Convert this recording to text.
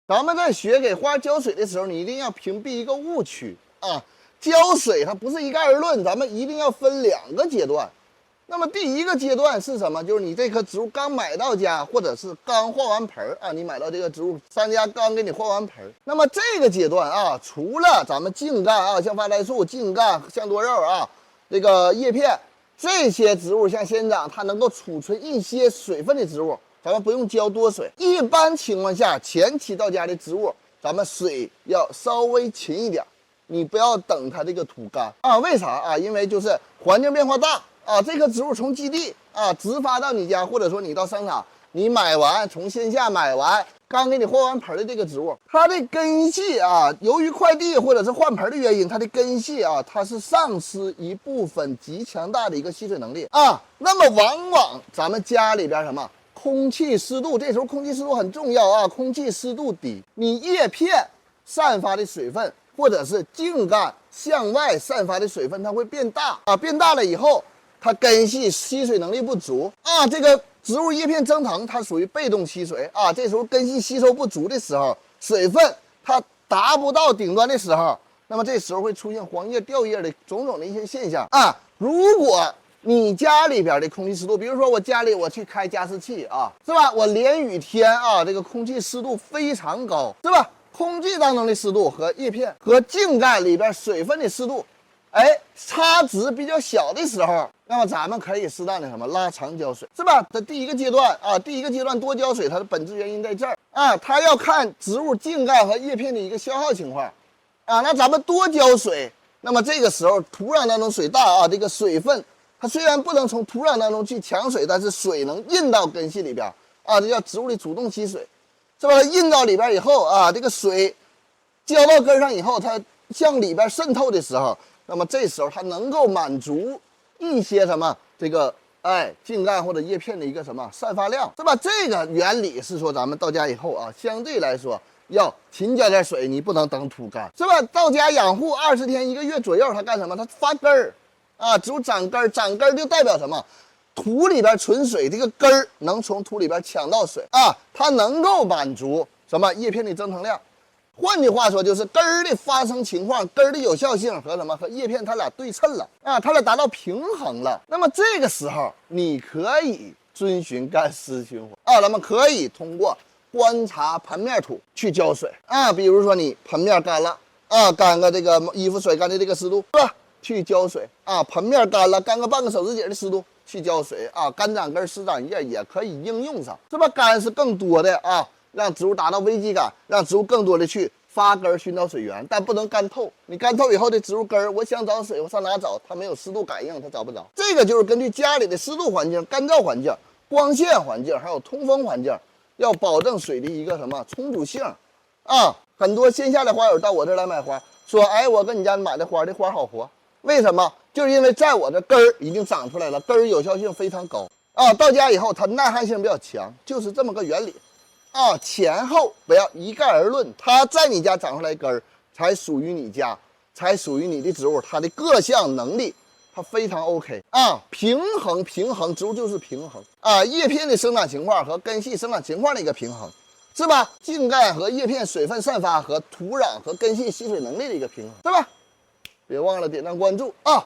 咱们在学给花浇水的时候，你一定要屏蔽一个误区啊，浇水它不是一概而论，咱们一定要分2个阶段。那么第一个阶段是什么？就是你这棵植物刚买到家，或者是刚换完盆啊，你买到这个植物，商家刚给你换完盆。那么这个阶段啊，除了咱们茎干啊，像发财树、茎干、香多肉啊，这个叶片这些植物，像仙人掌，它能够储存一些水分的植物，咱们不用浇多水。一般情况下，前期到家的植物，咱们水要稍微勤一点，你不要等它这个土干啊。为啥啊？因为就是环境变化大。啊，这棵植物从基地啊直发到你家，或者说你到商场，你买完从线下买完，刚给你换完盆的这个植物，它的根系啊，由于快递或者是换盆的原因，它的根系啊，它是丧失一部分极强大的一个吸水能力啊。那么往往咱们家里边什么空气湿度，这时候空气湿度很重要啊，空气湿度低，你叶片散发的水分或者是茎干向外散发的水分，它会变大啊，变大了以后。它根系吸水能力不足啊，这个植物叶片蒸腾，它属于被动吸水啊。这时候根系吸收不足的时候，水分它达不到顶端的时候，那么这时候会出现黄叶掉叶的种种的一些现象啊。如果你家里边的空气湿度，比如说我家里我去开加湿器啊，是吧？我连雨天啊，这个空气湿度非常高，是吧？空气当中的湿度和叶片和茎干里边水分的湿度。差值比较小的时候，那么咱们可以适当的什么拉长浇水，是吧？这第一个阶段啊，第一个阶段多浇水，它的本质原因在这儿啊，它要看植物茎干和叶片的一个消耗情况啊。那咱们多浇水，那么这个时候土壤当中水大啊，这个水分它虽然不能从土壤当中去抢水，但是水能印到根系里边啊，这叫植物的主动吸水，是吧？它印到里边以后啊，这个水浇到根上以后，它向里边渗透的时候。那么这时候它能够满足一些什么这个茎干或者叶片的一个什么散发量，是吧？这个原理是说咱们到家以后啊，相对来说要勤浇点水，你不能等土干，是吧？到家养护20天1个月左右，它干什么？它发根儿啊，植物长根儿，长根儿就代表什么？土里边存水，这个根儿能从土里边抢到水啊，它能够满足什么叶片的增成量。换句话说，就是根儿的发生情况，根儿的有效性和什么和叶片它俩对称了啊，它俩达到平衡了。那么这个时候，你可以遵循干湿循环啊，咱们可以通过观察盆面土去浇水啊，比如说你盆面干了啊，干个这个衣服甩干的这个湿度是吧？去浇水啊，盆面干了，干个半个手指节的湿度去浇水啊，干长根湿长叶也可以应用上，是吧？干是更多的啊。让植物达到危机感，让植物更多的去发根寻找水源，但不能干透。你干透以后的植物根儿，我想找水，我上哪找？它没有湿度感应，它找不着。这个就是根据家里的湿度环境、干燥环境、光线环境，还有通风环境，要保证水的一个什么充足性啊。很多线下的花友到我这儿来买花，说：“哎，我跟你家买的花，这花好活，为什么？就是因为在我这根儿已经长出来了，根儿有效性非常高啊。到家以后，它耐旱性比较强，就是这么个原理。”啊，前后不要一概而论，它在你家长出来根儿，才属于你家，才属于你的植物，它的各项能力它非常 OK 啊，平衡，植物就是平衡啊，叶片的生长情况和根系生长情况的一个平衡，是吧？茎干和叶片水分散发和土壤和根系吸水能力的一个平衡，是吧？别忘了点赞关注啊。